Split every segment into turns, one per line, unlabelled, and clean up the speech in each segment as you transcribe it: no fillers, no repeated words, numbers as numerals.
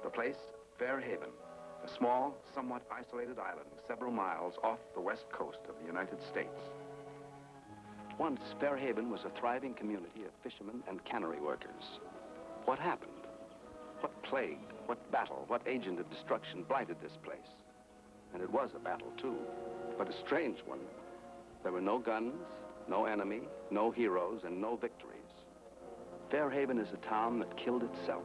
The place, Fair Haven, a small, somewhat isolated island several miles off the west coast of the United States. Once, Fair Haven was a thriving community of fishermen and cannery workers. What happened? What plague, what battle, what agent of destruction blighted this place? And it was a battle, too, but a strange one. There were no guns, no enemy, no heroes, and no victories. Fair Haven is a town that killed itself.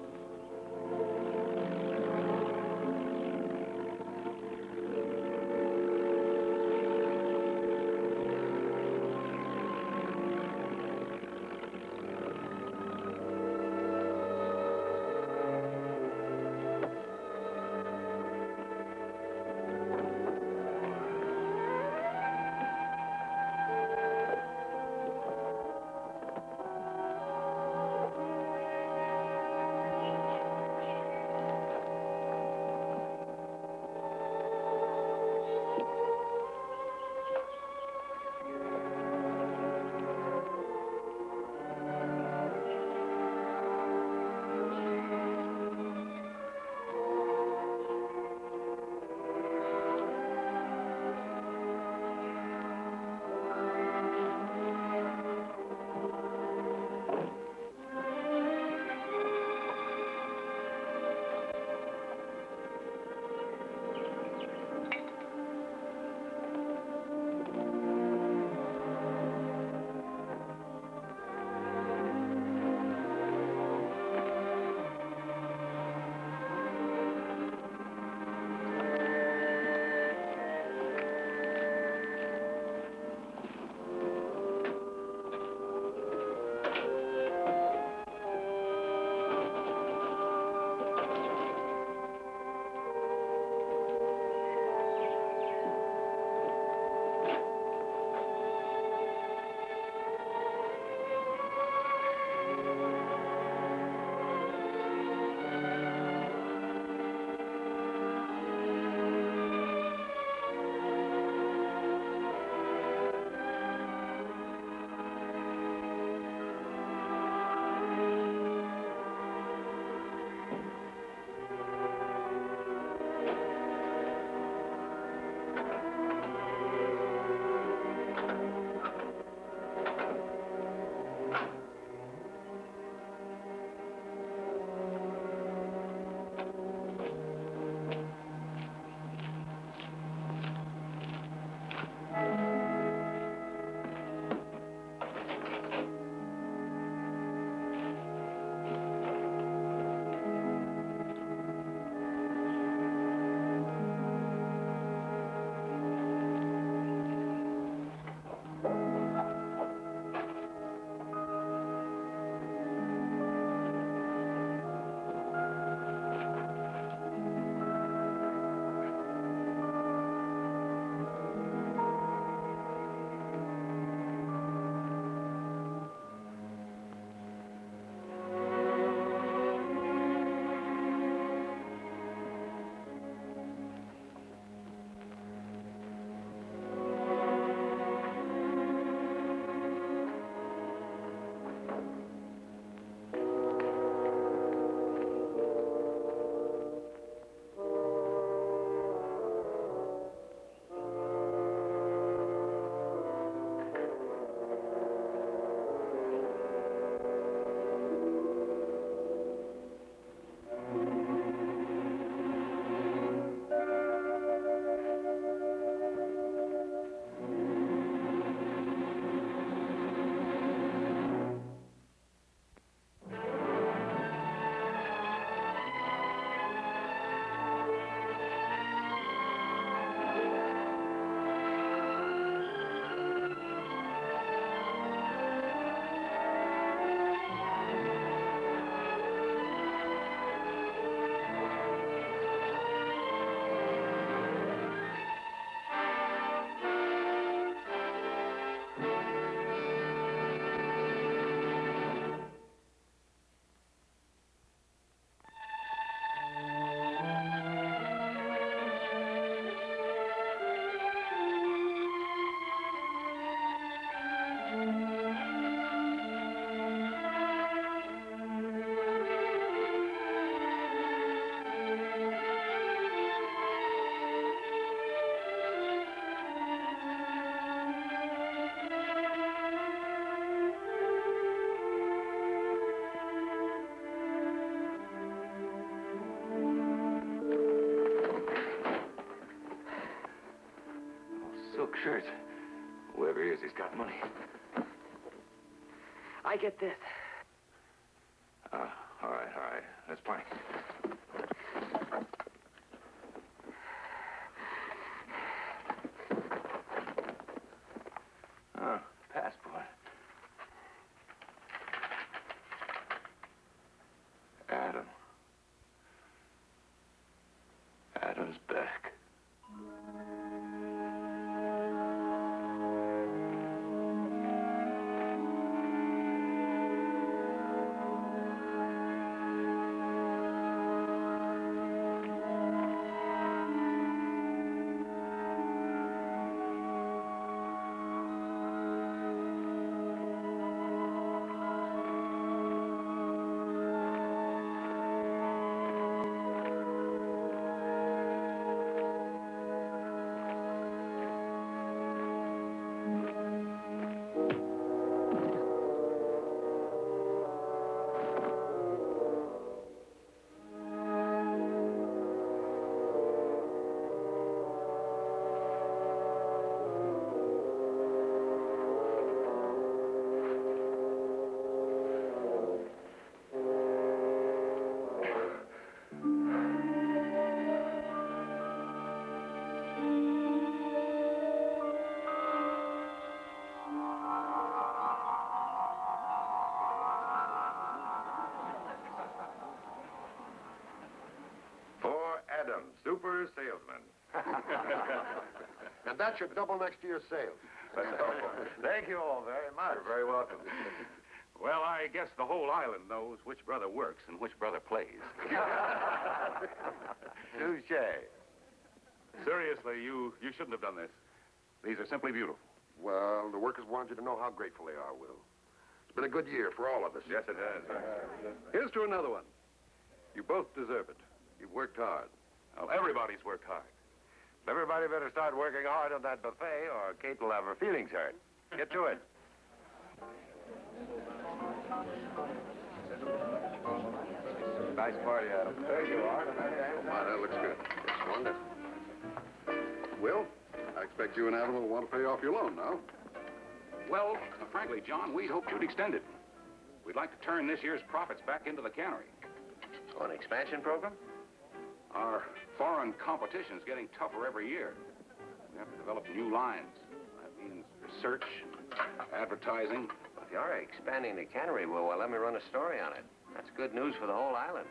shirts. Whoever he is, he's got money.
I get this.
All right. That's plenty. Passport. Adam. Adam's back.
Adam, super salesman.
And that should double next year's sales.
Thank you all very much.
You're very welcome.
Well, I guess the whole island knows which brother works and which brother plays.
Touche.
Seriously, you shouldn't have done this. These are simply beautiful.
Well, the workers want you to know how grateful they are, Will. It's been a good year for all of us.
Yes, it has.
Here's to another one. You both deserve it. You've worked hard.
Well, everybody's worked hard.
Everybody better start working hard on that buffet, or Kate will have her feelings hurt. Get to it.
Nice party, Adam.
There you are.
Oh, my, that looks good. Looks wonderful. Will, I expect you and Adam will want to pay off your loan now.
Well, frankly, John, we'd hoped you'd extend it. We'd like to turn this year's profits back into the cannery.
Oh, an expansion program?
Our foreign competition is getting tougher every year. We have to develop new lines. That means research, advertising.
If you're expanding the cannery, well, let me run a story on it. That's good news for the whole island.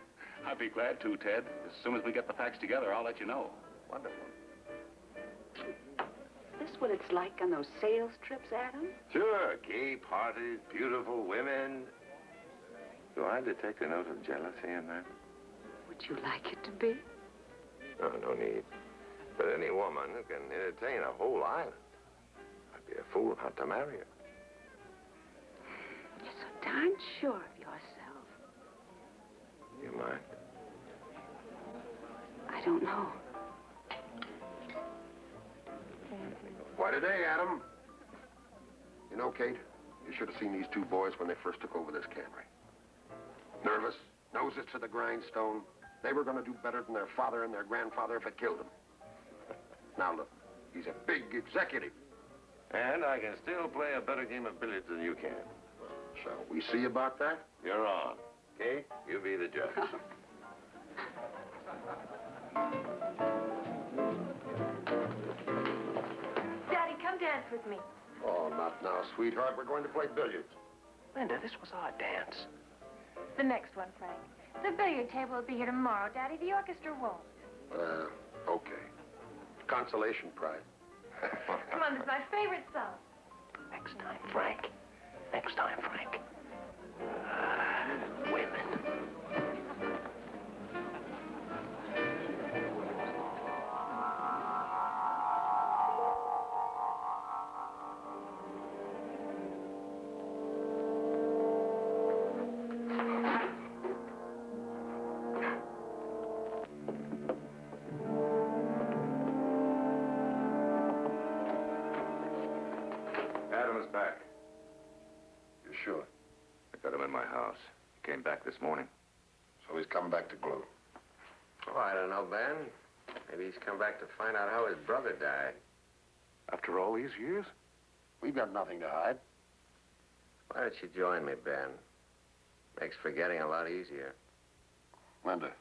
I'd be glad to, Ted. As soon as we get the facts together, I'll let you know.
Wonderful.
This what it's like on those sales trips, Adam?
Sure, gay parties, beautiful women. Do I detect a note of jealousy in that?
Would you like it to be?
No need. But any woman who can entertain a whole island, I'd be a fool not to marry her.
You're so darn sure of yourself.
You mind?
I don't know.
Why today, Adam? You know, Kate, you should have seen these two boys when they first took over this cannery. Nervous, noses to the grindstone. They were going to do better than their father and their grandfather if it killed them. Now look, he's a big executive.
And I can still play a better game of billiards than you can.
Shall we see about that?
You're on. Kate, you be the judge.
Daddy, come dance with me.
Oh, not now, sweetheart. We're going to play billiards.
Linda, this was our dance.
The next one, Frank. The billiard table will be here tomorrow, Daddy. The orchestra won't.
Okay. Consolation prize.
Come on, this is my favorite song.
Next time, Frank. Next time, Frank. Women.
Adam is back.
You sure?
I got him in my house. He came back this morning.
So he's come back to gloat.
Oh, I don't know, Ben. Maybe he's come back to find out how his brother died.
After all these years?
We've got nothing to hide.
Why don't you join me, Ben? Makes forgetting a lot easier.
Linda,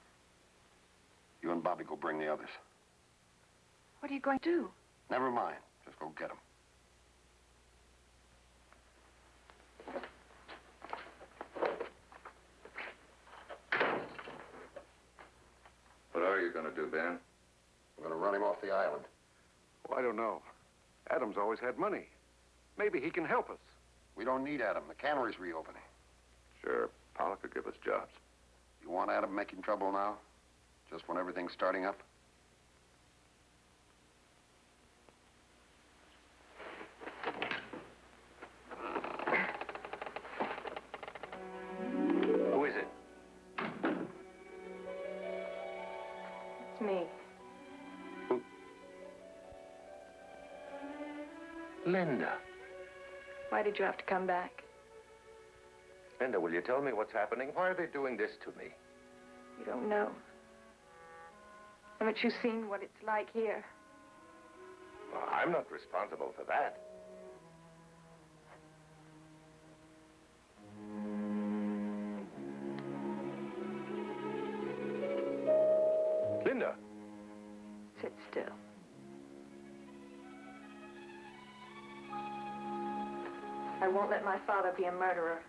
you and Bobby go bring the others.
What are you going to do?
Never mind. Just go get them.
What are you going to do, Ben?
We're going to run him off the island.
Well, I don't know. Adam's always had money. Maybe he can help us.
We don't need Adam. The cannery's reopening.
Sure, Pollock could give us jobs.
You want Adam making trouble now? Just when everything's starting up?
Who is it?
It's me.
Linda.
Why did you have to come back?
Linda, will you tell me what's happening? Why are they doing this to me?
You don't know. Haven't you seen what it's like here?
Well, I'm not responsible for that. Linda.
Sit still. I won't let my father be a murderer.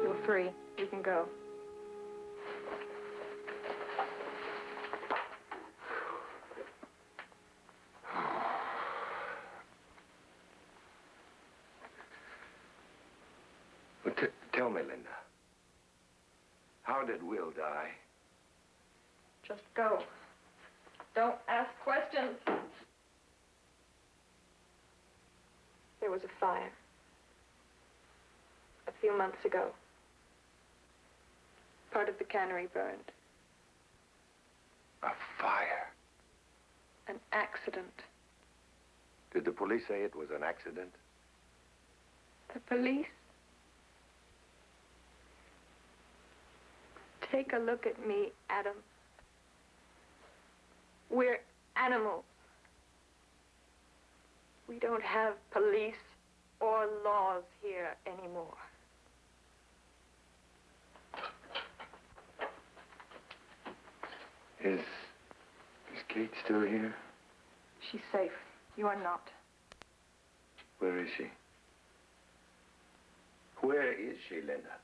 You're free. You can go.
Well, tell me, Linda. How did Will die?
Just go. Don't ask questions. There was a fire. A few months ago. Part of the cannery burned.
A fire.
An accident.
Did the police say it was an accident?
The police? Take a look at me, Adam. We're animals. We don't have police or laws here anymore.
Is Kate still here?
She's safe. You are not.
Where is she? Where is she, Linda?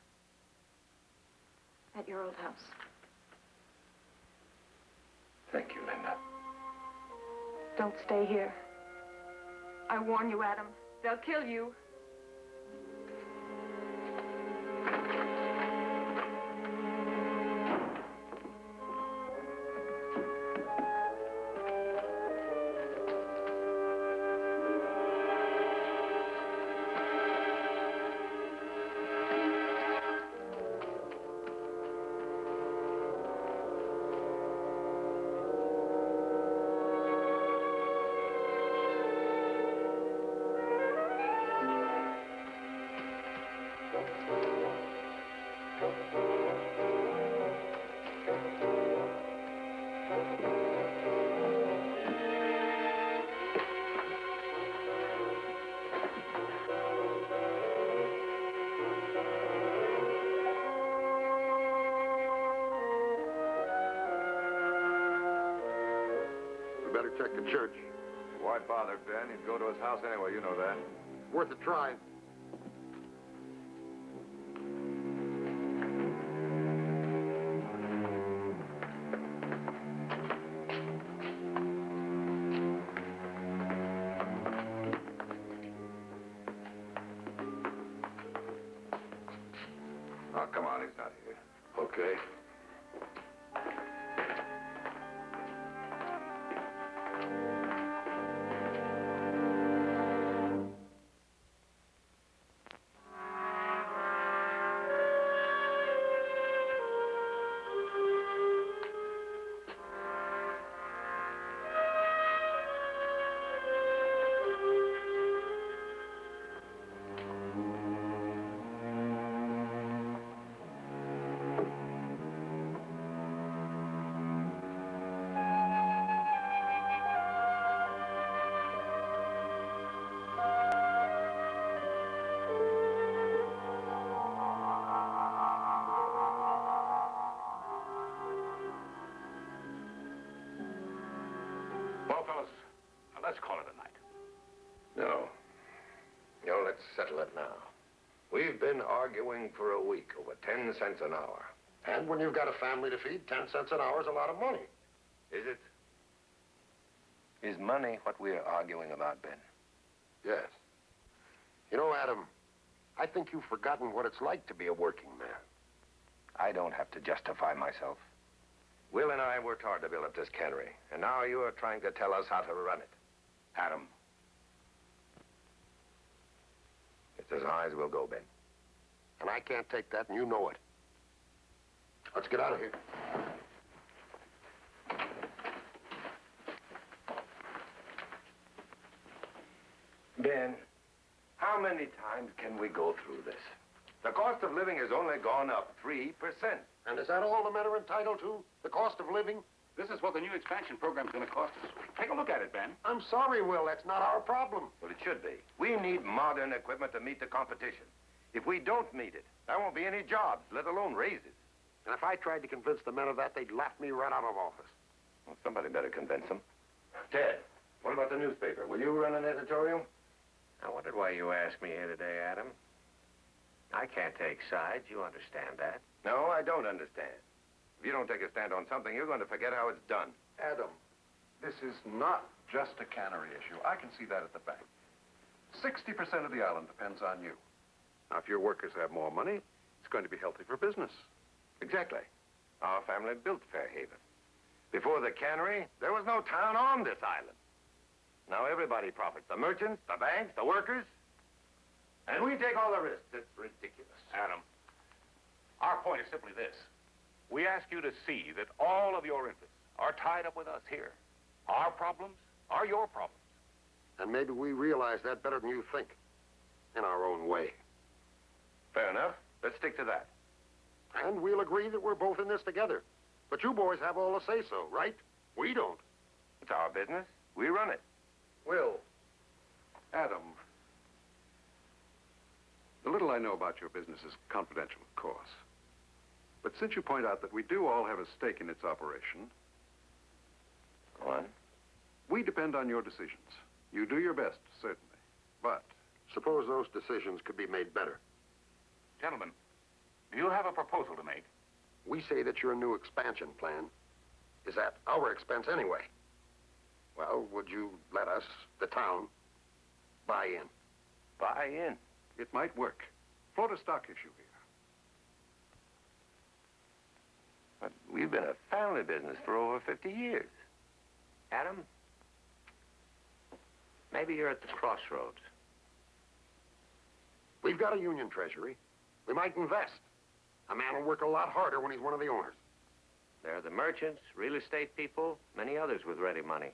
At your old house.
Thank you, Linda.
Don't stay here. I warn you, Adam. They'll kill you.
Better check the church.
Why bother, Ben? He'd go to his house anyway, you know that.
Worth a try.
Oh, come on, he's not here.
Okay.
let's settle it now. We've been arguing for a week over 10 cents an hour.
And when you've got a family to feed, 10 cents an hour is a lot of money.
Is it? Is money what we're arguing about, Ben?
Yes. You know, Adam, I think you've forgotten what it's like to be a working man.
I don't have to justify myself. Will and I worked hard to build up this cannery, and now you are trying to tell us how to run it. Adam. It's as high as we'll go, Ben.
And I can't take that, and you know it. Let's get out of here.
Ben, how many times can we go through this? The cost of living has only gone up 3%.
And is that all the men are entitled to? The cost of living?
This is what the new expansion program's going to cost us. Take a look at it, Ben.
I'm sorry, Will. That's not our problem.
Well, it should be. We need modern equipment to meet the competition. If we don't meet it, there won't be any jobs, let alone raises.
And if I tried to convince the men of that, they'd laugh me right out of office.
Well, somebody better convince them. Ted, what about the newspaper? Will you run an editorial?
I wondered why you asked me here today, Adam. I can't take sides. You understand that.
No, I don't understand. If you don't take a stand on something, you're going to forget how it's done.
Adam, this is not just a cannery issue. I can see that at the bank. 60% of the island depends on you. Now, if your workers have more money, it's going to be healthy for business.
Exactly. Our family built Fairhaven. Before the cannery, there was no town on this island. Now everybody profits. The merchants, the banks, the workers. And we take all the risks. It's ridiculous.
Adam, our point is simply this. We ask you to see that all of your interests are tied up with us here. Our problems are your problems.
And maybe we realize that better than you think. In our own way.
Fair enough. Let's stick to that.
And we'll agree that we're both in this together. But you boys have all the say-so, right? We don't.
It's our business. We run it.
Will, Adam, the little I know about your business is confidential, of course. But since you point out that we do all have a stake in its operation,
Go on.
we depend on your decisions. You do your best, certainly. But
Suppose those decisions could be made better.
Gentlemen, do you have a proposal to make?
We say that your new expansion plan is at our expense anyway. Well, would you let us, the town, buy in?
Buy in.
it might work. Float a stock issue here.
But we've been a family business for over 50 years.
Adam, maybe you're at the crossroads.
We've got a union treasury. We might invest. A man will work a lot harder when he's one of the owners.
There are the merchants, real estate people, many others with ready money.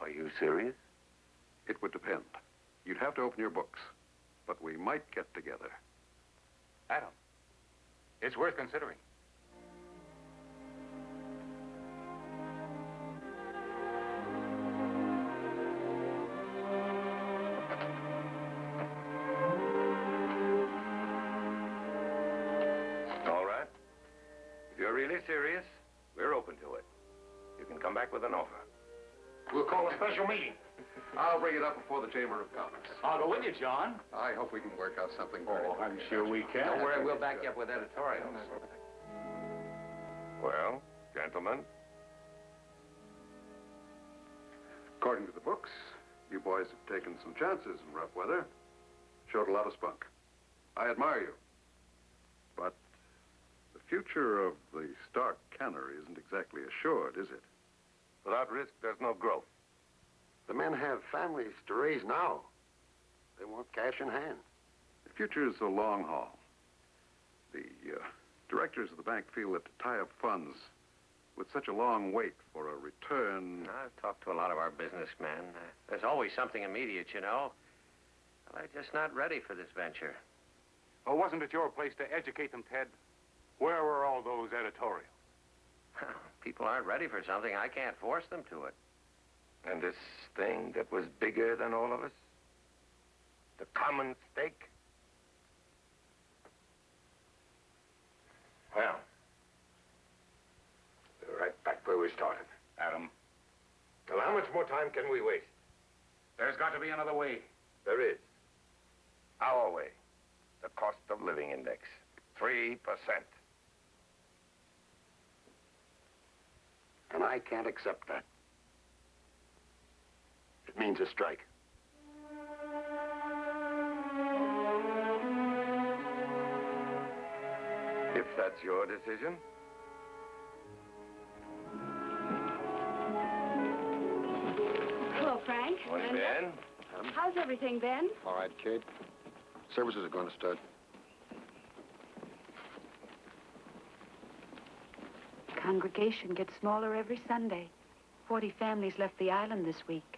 Are you serious?
It would depend. You'd have to open your books. But we might get together.
Adam, it's worth considering.
All right. If you're really serious, we're open to it. You can come back with an offer.
We'll call a special meeting.
I'll bring it up before the Chamber of Commerce.
I'll go with you, John.
I hope we can work out something very
Oh, I'm sure we can.
Don't worry, we'll back you up with editorials.
Well, gentlemen,
According to the books, you boys have taken some chances in rough weather. Showed a lot of spunk. I admire you. But the future of the Stark cannery isn't exactly assured, is it?
without risk, there's no growth.
The men have families to raise now. They want cash in hand.
The future is a long haul. The directors of the bank feel that to tie up funds with such a long wait for a return...
I've talked to a lot of our businessmen. There's always something immediate, you know. Well, they're just not ready for this venture.
Well, wasn't it your place to educate them, Ted? Where were all those editorials?
People aren't ready for something. I can't force them to it.
And this thing that was bigger than all of us? The common stake? Well, we're right back where we started.
Adam,
Well, how much more time can we waste?
there's got to be another way.
There is. Our way. The cost of living index. 3%.
And I can't accept that. It means a strike.
If that's your decision.
Hello, Frank.
Morning,
Linda.
Ben.
How's everything, Ben?
All right, Kate. Services are going to start.
Congregation gets smaller every Sunday. 40 families left the island this week.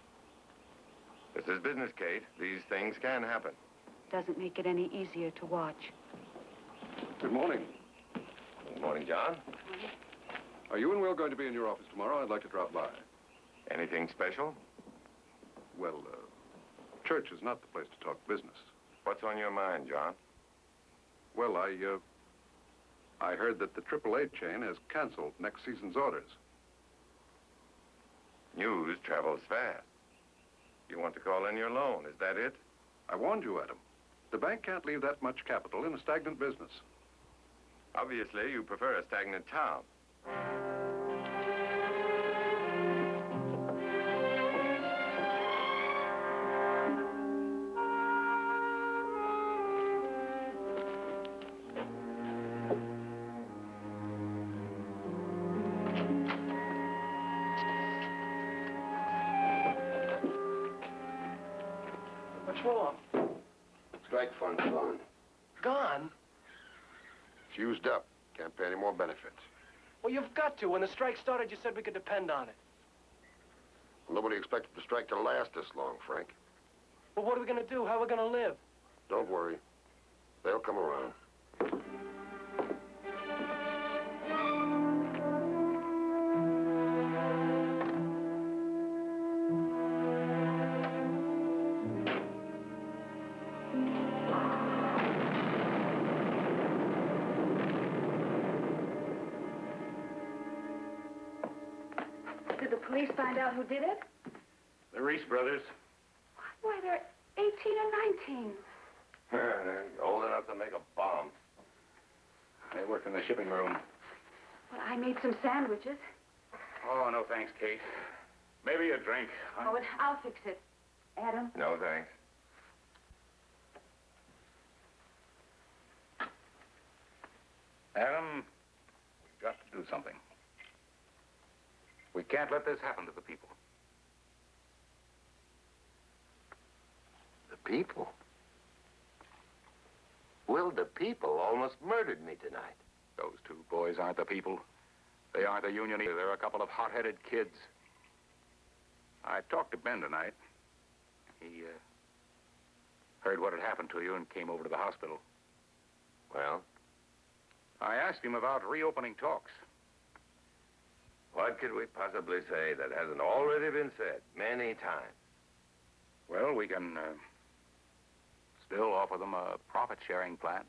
This is business, Kate. These things can happen.
Doesn't make it any easier to watch.
Good morning.
Good morning, John.
Are you and Will going to be in your office tomorrow? I'd like to drop by.
Anything special?
Well, church is not the place to talk business.
What's on your mind, John?
Well, I heard that the AAA chain has canceled next season's orders.
News travels fast. You want to call in your loan, is that it?
I warned you, Adam. The bank can't leave that much capital in a stagnant business.
Obviously, you prefer a stagnant town.
What's wrong?
Strike fund's gone.
Gone?
It's used up. Can't pay any more benefits.
Well, you've got to. When the strike started, you said we could depend on it.
Well, nobody expected the strike to last this long, Frank.
Well, what are we going to do? How are we going to live?
Don't worry. They'll come around.
Did the police find out who did it?
The Reese brothers.
Why, they're 18 and 19.
They're old enough to make a bomb.
They work in the shipping room.
Well, I made some sandwiches.
Oh, no thanks, Kate. Maybe a drink.
Oh, and I'll fix it. Adam?
No, thanks.
Adam, we've got to do something. We can't let this happen to the people.
The people? Will, the people almost murdered me tonight.
Those two boys aren't the people. They aren't the union either. They're a couple of hot-headed kids. I talked to Ben tonight. He heard what had happened to you and came over to the hospital.
Well?
I asked him about reopening talks.
What could we possibly say that hasn't already been said many times?
Well, we can still offer them a profit-sharing plan.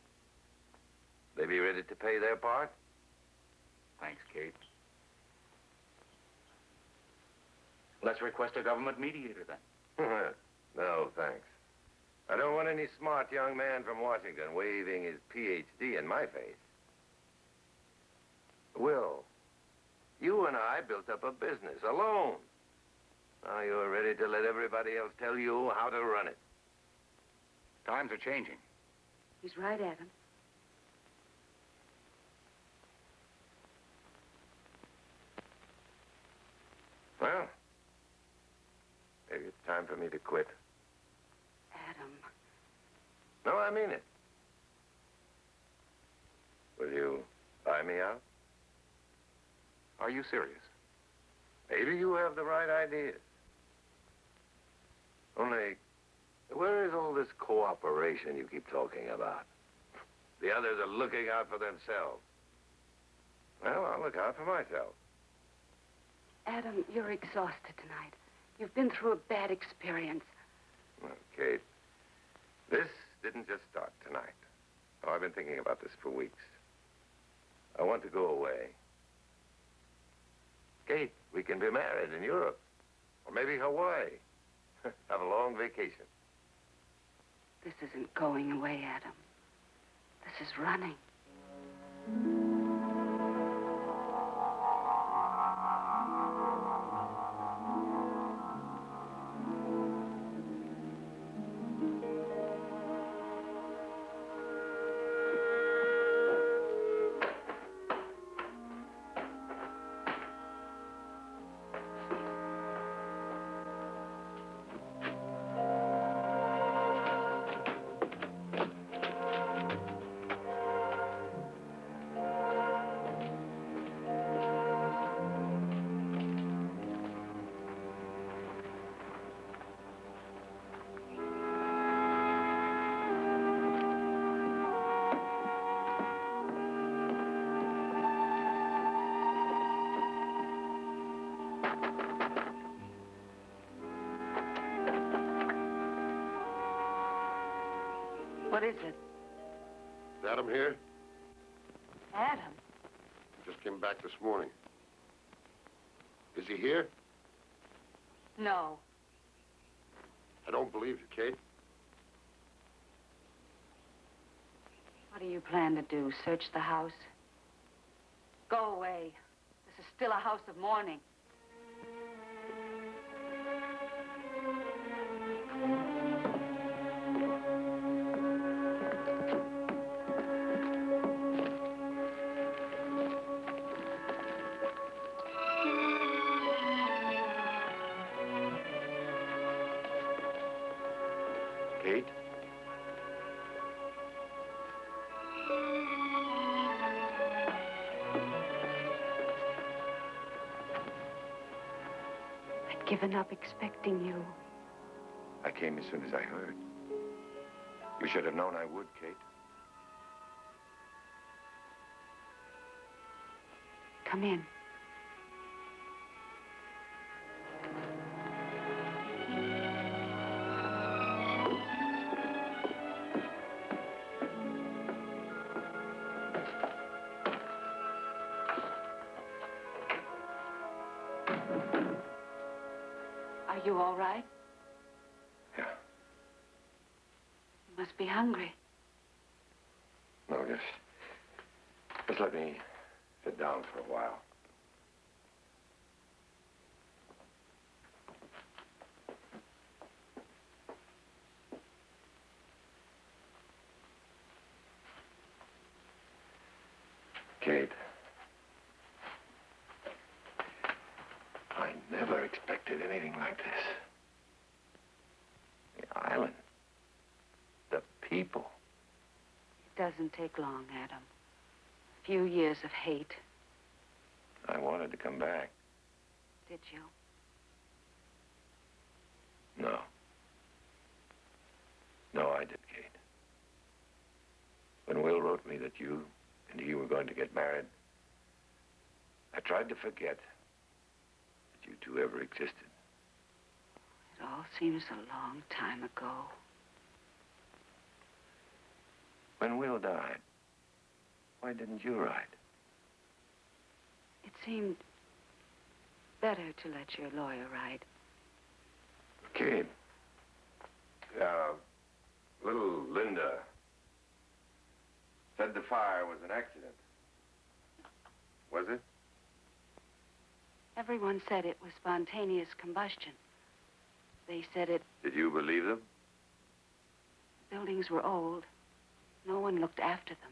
They be ready to pay their part?
Thanks, Kate. Let's request a government mediator, then.
No, thanks. I don't want any smart young man from Washington waving his Ph.D. in my face. Will, you and I built up a business alone. Now you're ready to let everybody else tell you how to run it.
Times are changing.
He's right, Adam.
Well, maybe it's time for me to quit.
Adam.
No, I mean it. Will you buy me out?
Are you serious?
Maybe you have the right ideas. Only, where is all this cooperation you keep talking about? The others are looking out for themselves. Well, I'll look out for myself.
Adam, you're exhausted tonight. You've been through a bad experience.
Well, Kate, this didn't just start tonight. Oh, I've been thinking about this for weeks. I want to go away. Kate, we can be married in Europe. Or maybe Hawaii. Have a long vacation.
This isn't going away, Adam. This is running. What is it?
Is Adam here?
Adam?
Just came back this morning. Is he here?
No.
I don't believe you, Kate.
What do you plan to do? Search the house? Go away. This is still a house of mourning.
Kate?
I'd given up expecting you.
I came as soon as I heard. You should have known I would, Kate.
Come in. Are you all right?
Yeah.
You must be hungry.
No, just let me sit down for a while. Kate, I never expected anything like this. The island, the people.
It doesn't take long, Adam. A few years of hate.
I wanted to come back.
Did you?
No. No, I did, Kate. When Will wrote me that you and he were going to get married, I tried to forget that you two ever existed.
It all seems a long time ago.
When Will died, why didn't you write?
It seemed better to let your lawyer write.
Kate, little Linda said the fire was an accident. Was it?
Everyone said it was spontaneous combustion. They said it...
Did you believe them?
Buildings were old. No one looked after them.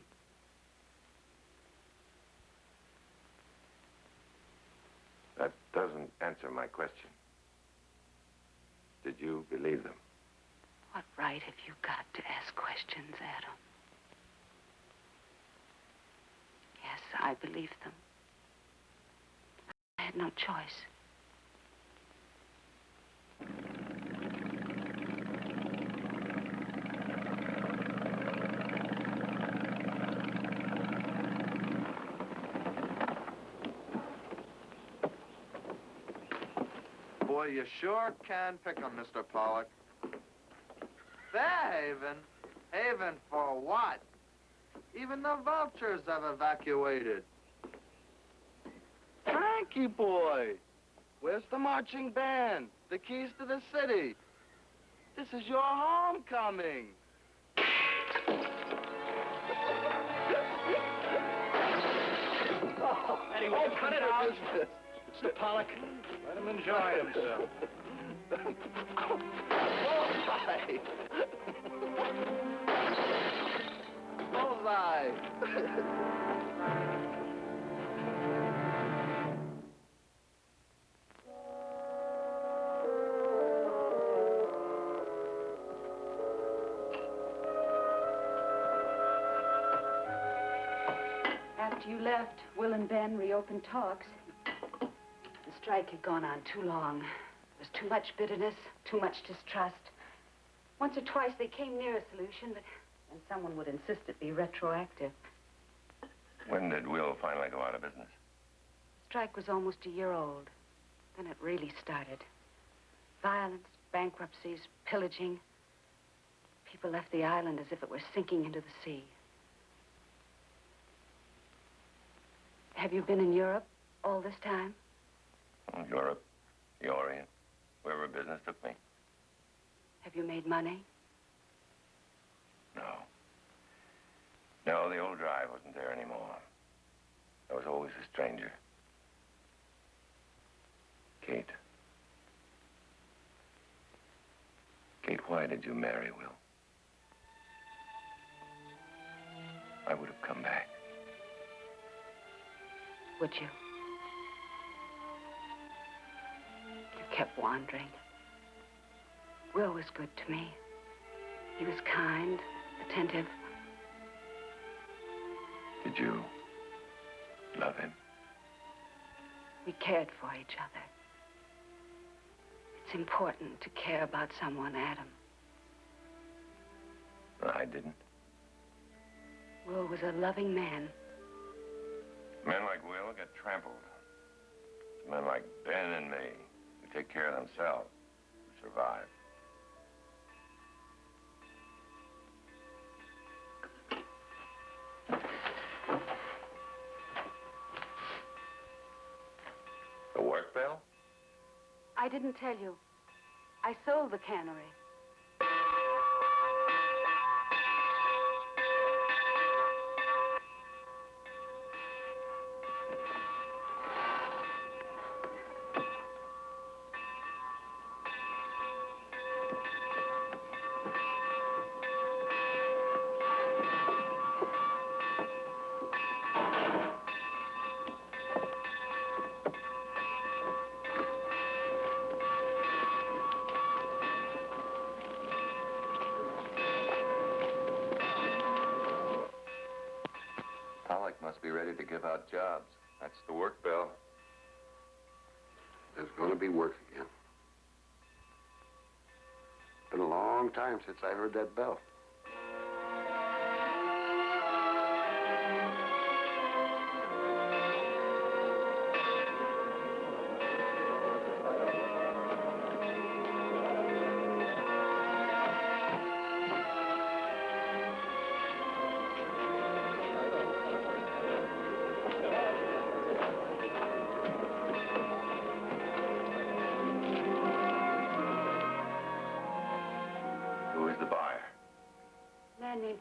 That doesn't answer my question. Did you believe them?
What right have you got to ask questions, Adam? Yes, I believed them. I had no choice.
Boy, you sure can pick 'em, Mr. Pollock. Fairhaven? Haven for what? Even the vultures have evacuated. Frankie boy, where's the marching band? The keys to the city? This is your homecoming.
Daddy, will you cut it out? Mr. Pollock, let him enjoy himself.
Bullseye!
After you left, Will and Ben reopened talks. The strike had gone on too long. There was too much bitterness, too much distrust. Once or twice they came near a solution, but then someone would insist it be retroactive.
When did Will finally go out of business?
The strike was almost a year old. Then it really started. Violence, bankruptcies, pillaging. People left the island as if it were sinking into the sea. Have you been in Europe all this time?
Europe, the Orient, wherever business took me.
Have you made money?
No. No, the old drive wasn't there anymore. I was always a stranger. Kate. Kate, why did you marry Will? I would have come back.
Would you? You kept wandering. Will was good to me. He was kind, attentive.
Did you love him?
We cared for each other. It's important to care about someone, Adam.
I didn't.
Will was a loving man.
Men like Will get trampled. Men like Ben and me, who take care of themselves, who survive. The work bell?
I didn't tell you. I sold the cannery.
Must be ready to give out jobs. That's the work bell.
There's going to be work again. Been a long time since I heard that bell.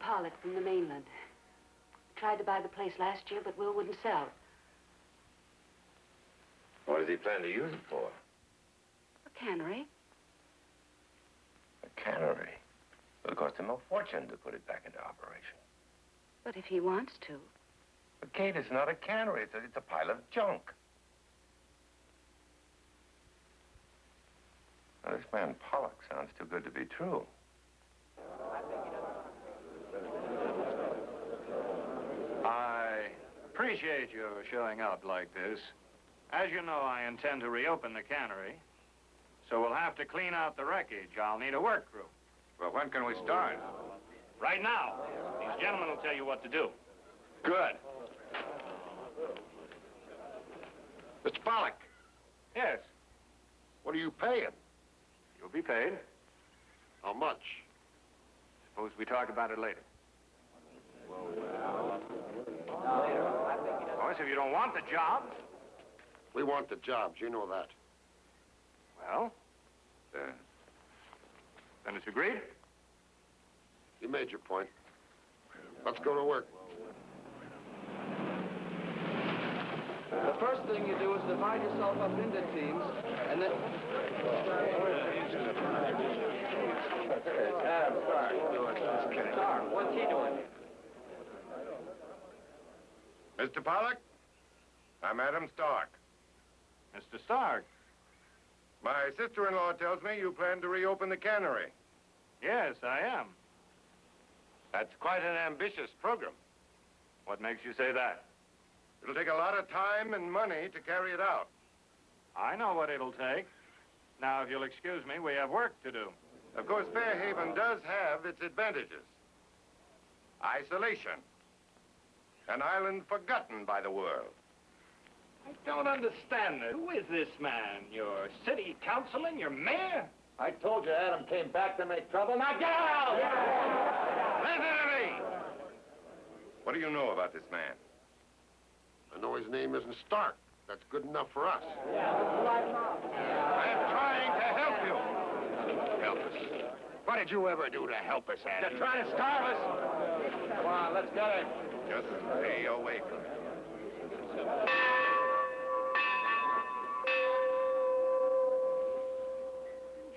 Pollock from the mainland. Tried to buy the place last year, but Will wouldn't sell.
What does he plan to use it for?
A cannery.
A cannery? It'll cost him a fortune to put it back into operation.
But if he wants to.
But Kate, it's not a cannery. It's a pile of junk. Now, this man Pollock sounds too good to be true.
I appreciate your showing up like this. As you know, I intend to reopen the cannery. So we'll have to clean out the wreckage. I'll need a work crew.
Well, when can we start?
Right now. These gentlemen will tell you what to do.
Good.
Mr. Pollock.
Yes.
What are you paying?
You'll be paid.
How much?
Suppose we talk about it later. Of course, if you don't want the job.
We want the jobs, you know that.
Well, then it's agreed.
You made your point. Let's go to work.
The first thing you do is divide yourself up into teams, and then...
Adam Stark. Stark, what's he doing?
Mr. Pollock, I'm Adam Stark.
Mr. Stark.
My sister-in-law tells me you plan to reopen the cannery.
Yes, I am.
That's quite an ambitious program.
What makes you say that?
It'll take a lot of time and money to carry it out.
I know what it'll take. Now, if you'll excuse me, we have work to do.
Of course, Fairhaven does have its advantages. Isolation. An island forgotten by the world.
I don't understand it. Who is this man? Your city councilman? Your mayor?
I told you Adam came back to make trouble. Now get out!
Listen to me! What do you know about this man?
I know his name isn't Stark. That's good enough for us.
I'm trying to help you.
Help us? What did you ever do to help us, Adam?
You're trying to starve us? Come on, let's get it.
Just stay away from him.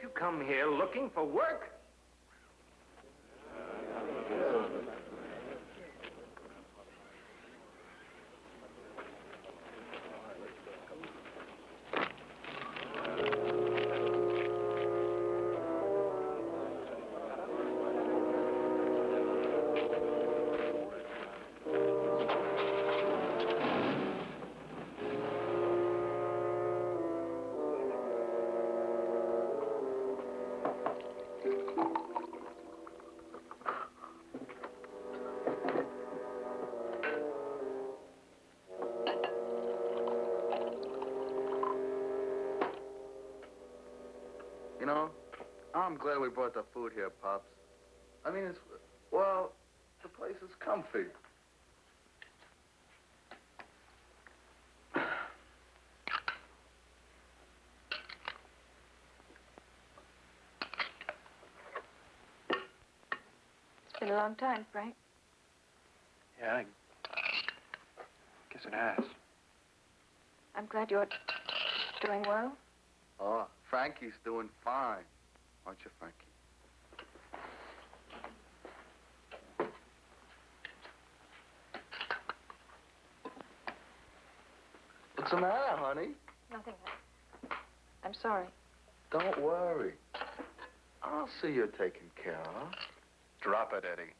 You come here looking for work?
You know, I'm glad we brought the food here, Pops. I mean, well, the place is comfy.
It's been a long time, Frank.
Yeah, I guess it has.
I'm glad you're doing well.
Oh, Frankie's doing fine. Aren't you, Frankie? What's the matter, honey?
Nothing. I'm sorry.
Don't worry. I'll see you're taken care of.
Drop it, Eddie.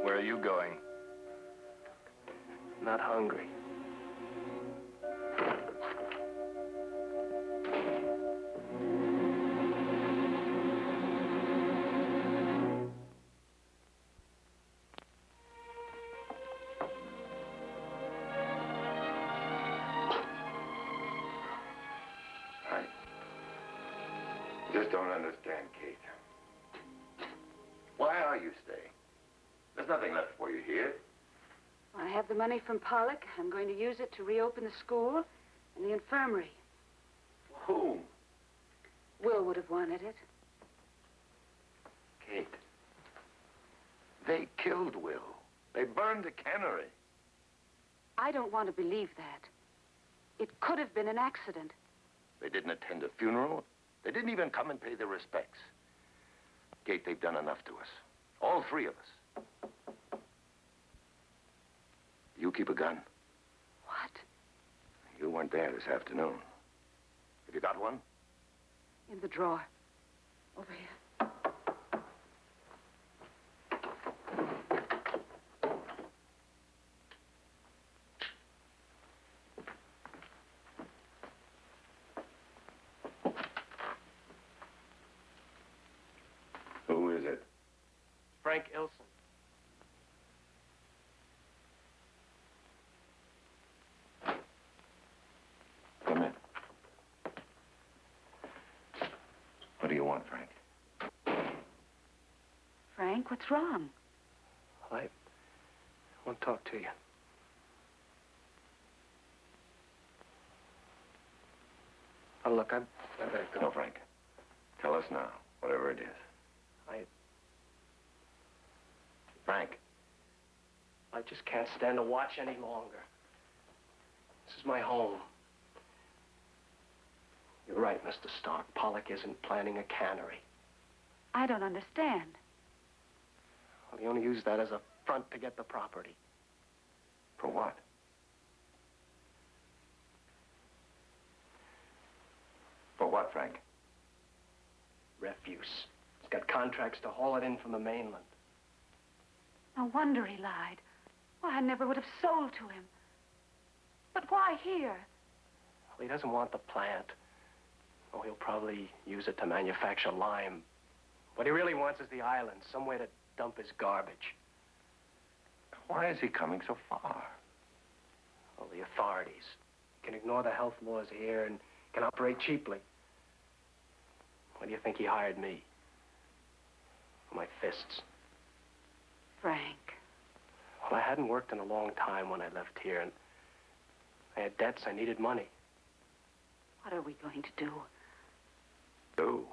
Where are you going?
Not hungry.
I just don't understand, Kate. Why are you staying? There's nothing left for you here.
I have the money from Pollock. I'm going to use it to reopen the school and the infirmary.
Whom?
Will would have wanted it.
Kate. They killed Will. They burned the cannery.
I don't want to believe that. It could have been an accident.
They didn't attend a funeral. They didn't even come and pay their respects. Kate, they've done enough to us. All three of us. You keep a gun?
What?
You weren't there this afternoon. Have you got one?
In the drawer. Over here.
Who is it?
Frank Ilson.
Come in. want, Frank?
Frank, what's wrong?
I want to talk to you. Oh, look, I better go.
No, Frank. Tell us now, whatever it is. Frank.
I just can't stand to watch any longer. This is my home. You're right, Mr. Stark. Pollock isn't planning a cannery.
I don't understand.
Well, he only used that as a front to get the property.
For what? For what, Frank?
Refuse. He's got contracts to haul it in from the mainland.
No wonder he lied. Why, I never would have sold to him. But why here?
Well, he doesn't want the plant. Oh, he'll probably use it to manufacture lime. What he really wants is the island, somewhere to dump his garbage.
Why is he coming so far?
Well, the authorities can ignore the health laws here and can operate cheaply. Why do you think he hired me? For my fists.
Frank.
Well, I hadn't worked in a long time when I left here, and I had debts. I needed money.
What are we going to do?
Do?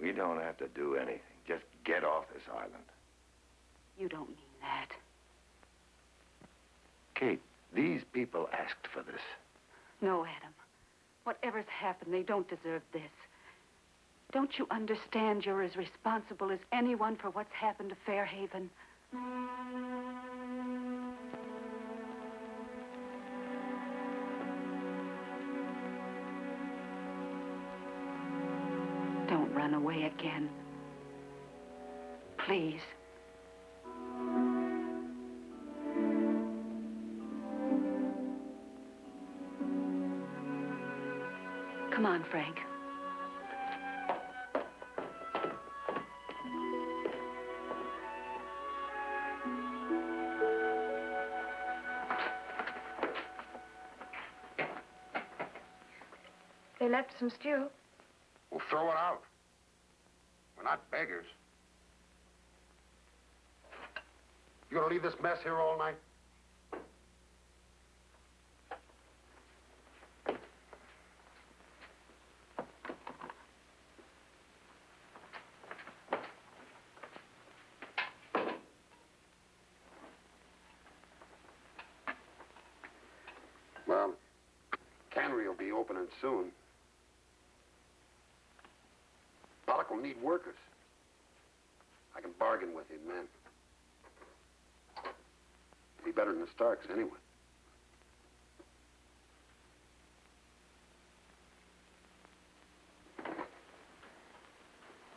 We don't have to do anything. Just get off this island.
You don't mean that.
Kate, these people asked for this.
No, Adam. Whatever's happened, they don't deserve this. Don't you understand you're as responsible as anyone for what's happened to Fairhaven? Don't run away again. Please. Come on, Frank.
They left some stew.
Well, throw it out. We're not beggars. You gonna leave this mess here all night? Well, cannery will be opening soon. Pollock will need workers. I can bargain with him, man. Be better than the Starks, anyway.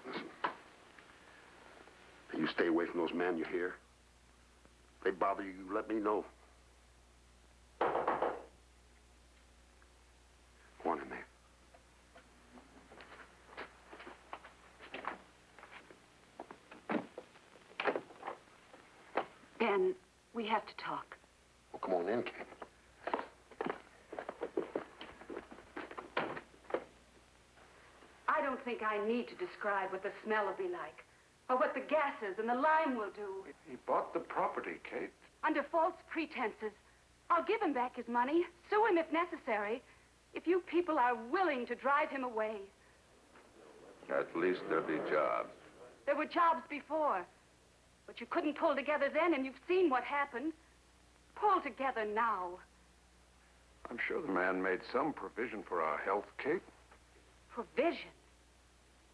Listen. You stay away from those men, you hear? If they bother you, let me know. Go on in there.
Ben, we have to talk.
Well, come on in, Kate.
I don't think I need to describe what the smell will be like, or what the gases and the lime will do.
He bought the property, Kate.
Under false pretenses. I'll give him back his money, sue him if necessary, if you people are willing to drive him away.
At least there'll be jobs.
There were jobs before, but you couldn't pull together then, and you've seen what happened. Pull together now.
I'm sure the man made some provision for our health, Kate.
Provision?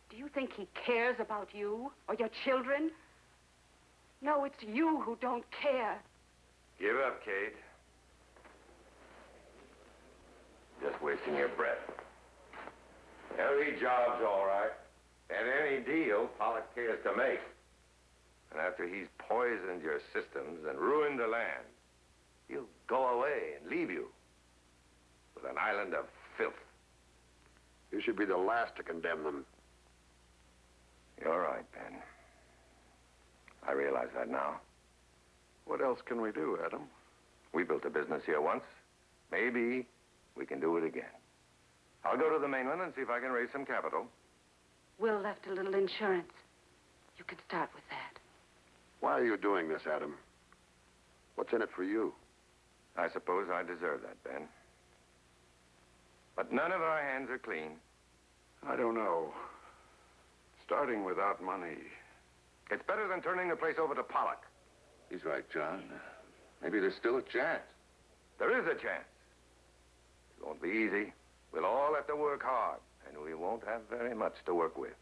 Do you think he cares about you or your children? No, it's you who don't care.
Give up, Kate. Just wasting your breath. There'll be jobs, all right. And any deal Pollock cares to make. And after he's poisoned your systems and ruined the land, he'll go away and leave you with an island of filth.
You should be the last to condemn them.
You're right, Ben. I realize that now.
What else can we do, Adam?
We built a business here once. Maybe we can do it again. I'll go to the mainland and see if I can raise some capital.
Will left a little insurance. You can start with that.
Why are you doing this, Adam? What's in it for you?
I suppose I deserve that, Ben. But none of our hands are clean.
I don't know. Starting without money.
It's better than turning the place over to Pollock.
He's right, John. Maybe there's still a chance.
There is a chance. It won't be easy. We'll all have to work hard, and we won't have very much to work with.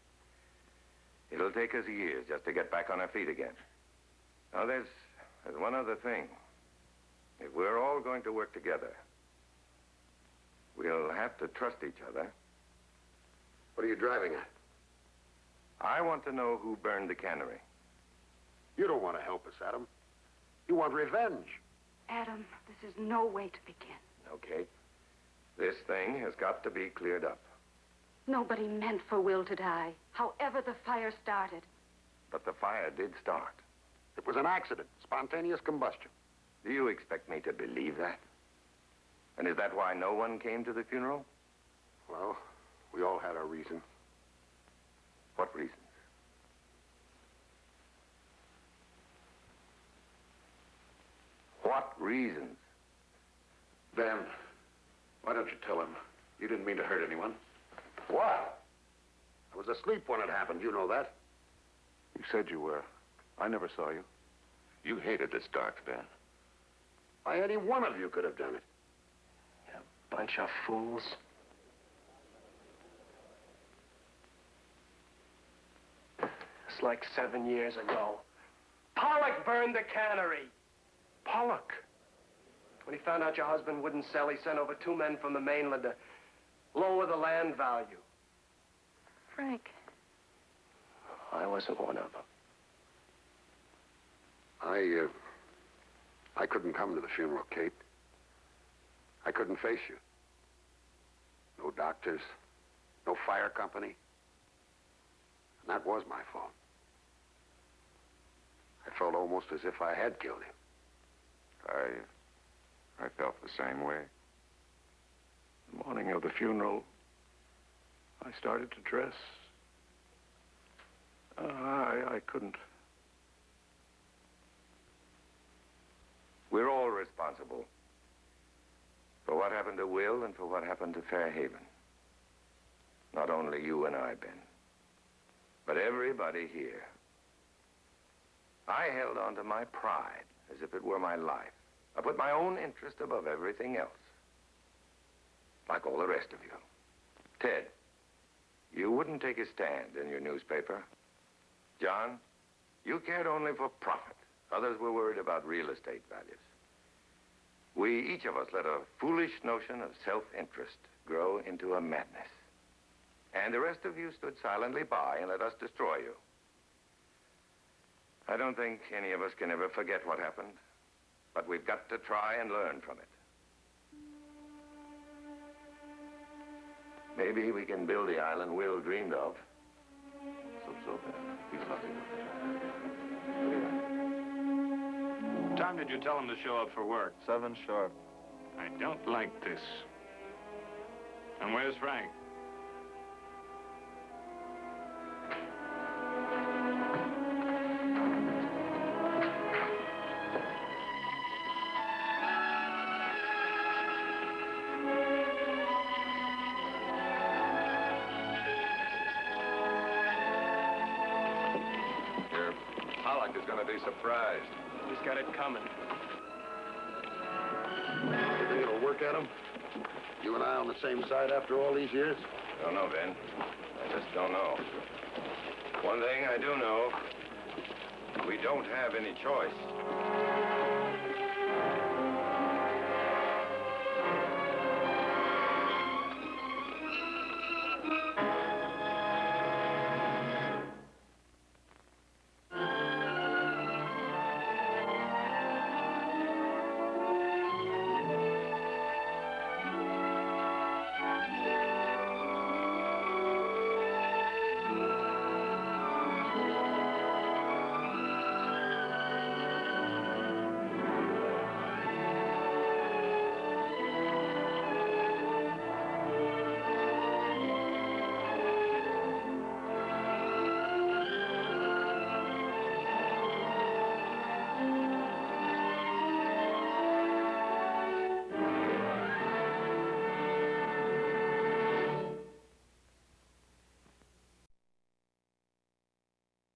It'll take us years just to get back on our feet again. Now, there's one other thing. If we're all going to work together, we'll have to trust each other.
What are you driving at?
I want to know who burned the cannery.
You don't want to help us, Adam. You want revenge.
Adam, this is no way to begin.
Okay. This thing has got to be cleared up.
Nobody meant for Will to die, however the fire started.
But the fire did start.
It was an accident, spontaneous combustion.
Do you expect me to believe that? And is that why no one came to the funeral?
Well, we all had our reason.
What reasons? What reasons?
Ben, why don't you tell him? You didn't mean to hurt anyone.
What? I was asleep when it happened. You know that.
You said you were. I never saw you.
You hated this dark, Ben.
Why, any one of you could have done it.
You bunch of fools. It's like 7 years ago. Pollock burned the cannery. Pollock? When he found out your husband wouldn't sell, he sent over 2 men from the mainland to lower the land value.
Frank.
I wasn't one of them.
I couldn't come to the funeral, Kate. I couldn't face you. No doctors, no fire company. And that was my fault. I felt almost as if I had killed him.
I felt the same way. The morning of the funeral, I started to dress. I couldn't.
We're all responsible for what happened to Will and for what happened to Fairhaven. Not only you and I, Ben, but everybody here. I held on to my pride as if it were my life. I put my own interest above everything else, like all the rest of you. Ted, you wouldn't take a stand in your newspaper. John, you cared only for profit. Others were worried about real estate values. We, each of us, let a foolish notion of self-interest grow into a madness. And the rest of you stood silently by and let us destroy you. I don't think any of us can ever forget what happened, but we've got to try and learn from it. Maybe we can build the island Will dreamed of.
So, he's lucky.
What time did you tell him to show up for work?
7 sharp.
I don't like this. And where's Frank?
Pollock is going to be surprised.
He's got it coming.
You think it'll work, Adam? You and I on the same side after all these years?
Don't know, Ben. I just don't know. One thing I do know, we don't have any choice.